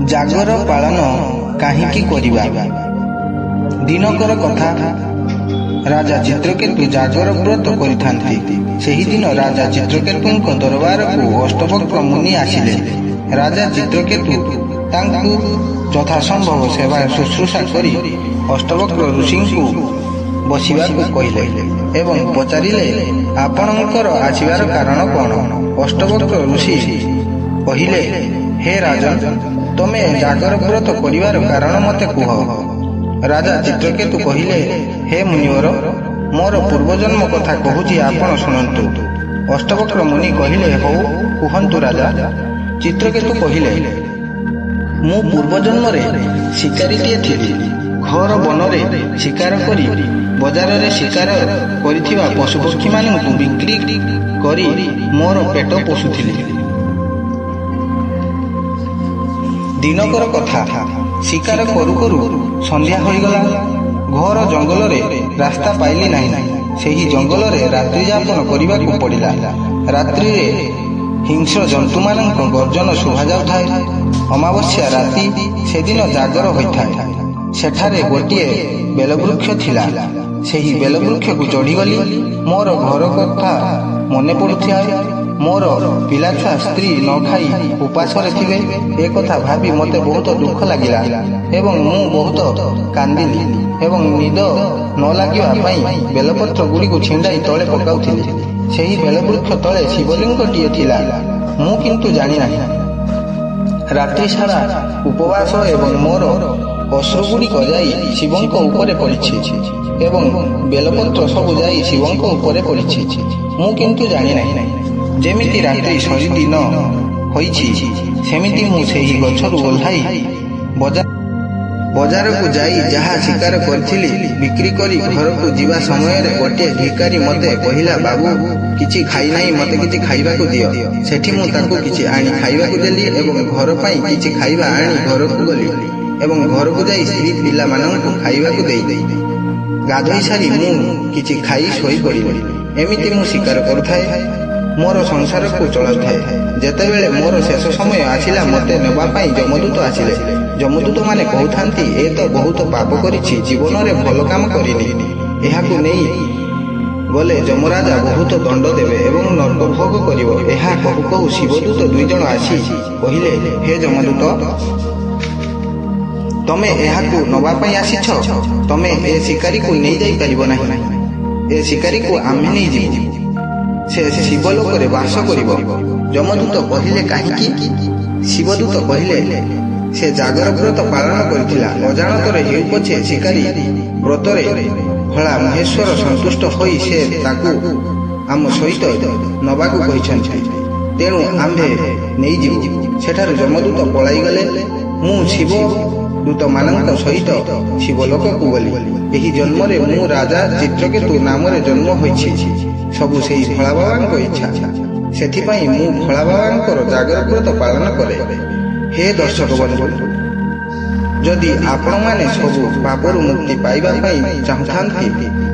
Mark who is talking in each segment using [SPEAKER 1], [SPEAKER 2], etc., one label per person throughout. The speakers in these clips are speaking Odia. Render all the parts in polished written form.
[SPEAKER 1] ଜାଗର ପାଳନ କାହିଁକି କରିବା? ଦିନକର କଥା। ରାଜା ଚିତ୍ରକେତୁ ଜାଗର ବ୍ରତ କରିଥାନ୍ତି। ସେହିଦିନ ରାଜା ଚିତ୍ରକେତୁଙ୍କ ଦରବାରକୁ ଅଷ୍ଟବକ୍ର ମୁନି ଆସିଲେ। ରାଜା ଚିତ୍ରକେତୁ ତାଙ୍କୁ ଯଥାସମ୍ଭବ ସେବା ଶୁଶ୍ରୂଷା କରି ଅଷ୍ଟବକ୍ର ଋଷିଙ୍କୁ ବସିବାକୁ କହିଲେ ଏବଂ ପଚାରିଲେ, ଆପଣଙ୍କର ଆସିବାର କାରଣ କ'ଣ? ଅଷ୍ଟବକ୍ର ଋଷି କହିଲେ, ହେ ରାଜନ, ତମେ ଜାଗର ବ୍ରତ କରିବାର କାରଣ ମୋତେ କୁହ। ରାଜା ଚିତ୍ରକେତୁ କହିଲେ, ହେ ମୁନିବର, ମୋର ପୂର୍ବଜନ୍ମ କଥା କହୁଛି, ଆପଣ ଶୁଣନ୍ତୁ। ଅଷ୍ଟବକ୍ର ମୁନି କହିଲେ, ହଉ କୁହନ୍ତୁ ରାଜା। ଚିତ୍ରକେତୁ କହିଲେ, ମୁଁ ପୂର୍ବଜନ୍ମରେ ଶିକାରୀଟିଏ ଥିଲି। ଘୋର ବନରେ ଶିକାର କରି ବଜାରରେ ଶିକାର କରିଥିବା ପଶୁପକ୍ଷୀମାନଙ୍କୁ ବିକ୍ରି କରି ମୋର ପେଟ ପୋଷୁଥିଲି। ଦିନକର କଥା। ଶିକାର କରୁ କରୁ ସନ୍ଧ୍ୟା ହୋଇଗଲା। ଘୋର ଜଙ୍ଗଲରେ ରାସ୍ତା ପାଇଲି ନାହିଁ। ସେହି ଜଙ୍ଗଲରେ ରାତ୍ରି ଯାପନ କରିବାକୁ ପଡ଼ିଲା। ରାତ୍ରିରେ ହିଂସ୍ର ଜନ୍ତୁମାନଙ୍କ ଗର୍ଜନ ଶୁଭାଯାଉଥାଏ। ଅମାବସ୍ୟା ରାତି, ସେଦିନ ଜାଗର ହୋଇଥାଏ। ସେଠାରେ ଗୋଟିଏ ବେଲବୃକ୍ଷ ଥିଲା। ସେହି ବେଲବୃକ୍ଷକୁ ଚଢ଼ିଗଲି। ମୋର ଘର କଥା ମନେ ପଡ଼ୁଥାଏ। ମୋର ପିଲାଛୁଆ ସ୍ତ୍ରୀ ନ ଖାଇ ଉପାସରେ ଥିବେ, ଏ କଥା ଭାବି ମୋତେ ବହୁତ ଦୁଃଖ ଲାଗିଲା ଏବଂ ମୁଁ ବହୁତ କାନ୍ଦିଲି ଏବଂ ନିଦ ନ ଲାଗିବା ପାଇଁ ବେଲପତ୍ର ଗୁଡ଼ିକୁ ଛିଣ୍ଡାଇ ତଳେ ପକାଉଥିଲି। ସେହି ବେଲବୃକ୍ଷ ତଳେ ଶିବଲିଙ୍ଗଟିଏ ଥିଲା। ମୁଁ କିନ୍ତୁ ଜାଣିନାହିଁ। ରାତ୍ରି ସାରା ଉପବାସ ଏବଂ ମୋର ଅଶ୍ରୁଗୁଡ଼ିକ ଯାଇ ଶିବଙ୍କ ଉପରେ ପଡ଼ିଛି ଏବଂ ବେଲପତ୍ର ସବୁ ଯାଇ ଶିବଙ୍କ ଉପରେ ପଡ଼ିଛି। ମୁଁ କିନ୍ତୁ ଜାଣିନାହିଁ। ଯେମିତି ରାତ୍ରି ସରି ଦିନ ହୋଇଛି, ସେମିତି ମୁଁ ସେହି ଗଛରୁ ଓହ୍ଲାଇ ବଜାରକୁ ଯାଇ ଯାହା ଶିକାର କରିଥିଲି ବିକ୍ରି କରି ଘରକୁ ଯିବା ସମୟରେ ଗୋଟିଏ ଭିକାରୀ ମୋତେ କହିଲା, ବାବୁ, କିଛି ଖାଇନାହିଁ, ମୋତେ କିଛି ଖାଇବାକୁ ଦିଅ। ସେଠି ମୁଁ ତାକୁ କିଛି ଆଣି ଖାଇବାକୁ ଦେଲି ଏବଂ ଘର ପାଇଁ କିଛି ଖାଇବା ଆଣି ଘରକୁ ଗଲି ଏବଂ ଘରକୁ ଯାଇ ସ୍ତ୍ରୀ ପିଲାମାନଙ୍କୁ ଖାଇବାକୁ ଦେଇ ଗାଧୋଇ ସାରି ମୁଁ କିଛି ଖାଇ ଶୋଇପଡ଼ିଲି। ଏମିତି ମୁଁ ଶିକାର କରୁଥାଏ, ମୋର ସଂସାରକୁ ଚଳାଉଥାଏ। ଯେତେବେଳେ ମୋର ଶେଷ ସମୟ ଆସିଲା, ମୋତେ ନେବା ପାଇଁ ଯମଦୂତ ଆସିଲେ। ଯମଦୂତମାନେ କହୁଥାନ୍ତି, ଏ ତ ବହୁତ ପାପ କରିଛି, ଜୀବନରେ ଭଲ କାମ କରିନି। ଏହାକୁ ନେଇ ଗଲେ ଯମରାଜା ବହୁତ ଦଣ୍ଡ ଦେବେ ଏବଂ ନର୍କ ଭୋଗ କରିବ। ଏହା କହୁ କହୁ ଶିବଦୂତ 2 ଜଣ ଆସି କହିଲେ, ହେ ଯମଦୂତ, ତମେ ଏହାକୁ ନେବା ପାଇଁ ଆସିଛ। ତମେ ଏ ଶିକାରୀକୁ ନେଇଯାଇପାରିବ ନାହିଁ। ଏ ଶିକାରୀକୁ ଆମେ ନେଇଯିବୁ। ସେ ଶିବଲୋକରେ ବାସ କରିବ। ଯମଦୂତ କହିଲେ, କାହିଁକି? ଶିବଦୂତ କହିଲେ, ସେ ଜାଗର ବ୍ରତ ପାଳନ କରିଥିଲା। ଅଜାଣତରେ ହେଉ ପଛେ ଶିକାରୀ ବ୍ରତରେ ଭୋଳା ମହେଶ୍ୱର ସନ୍ତୁଷ୍ଟ ହୋଇ ସେ ତାକୁ ଆମ ସହିତ ନେବାକୁ କହିଛନ୍ତି। ତେଣୁ ଆମ୍ଭେ ନେଇଯିବୁ। ସେଠାରୁ ଯମଦୂତ ପଳାଇଗଲେ। ମୁଁ ଶିବ ଦୂତମାନଙ୍କ ସହିତ ଶିବଲୋକକୁ ଗଲି। ଏହି ଜନ୍ମରେ ମୁଁ ରାଜା ଚିତ୍ରକେତୁ ନାମରେ ଜନ୍ମ ହୋଇଛି। ସବୁ ସେହି ଭୋଳା ବାବାଙ୍କ ଇଚ୍ଛା। ସେଥିପାଇଁ ମୁଁ ଭୋଳା ବାବାଙ୍କର ଜାଗର ବ୍ରତ ପାଳନ କରେ। ହେ ଦର୍ଶକ ବନ୍ଧୁ, ଯଦି ଆପଣମାନେ ସବୁ ପାପରୁ ମୁକ୍ତି ପାଇବା ପାଇଁ ଚାହୁଁଥାନ୍ତି,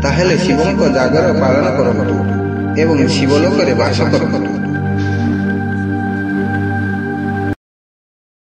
[SPEAKER 1] ତାହେଲେ ଶିବଙ୍କ ଜାଗର ପାଳନ କରନ୍ତୁ ଏବଂ ଶିବଲୋକରେ ବାସ କରନ୍ତୁ।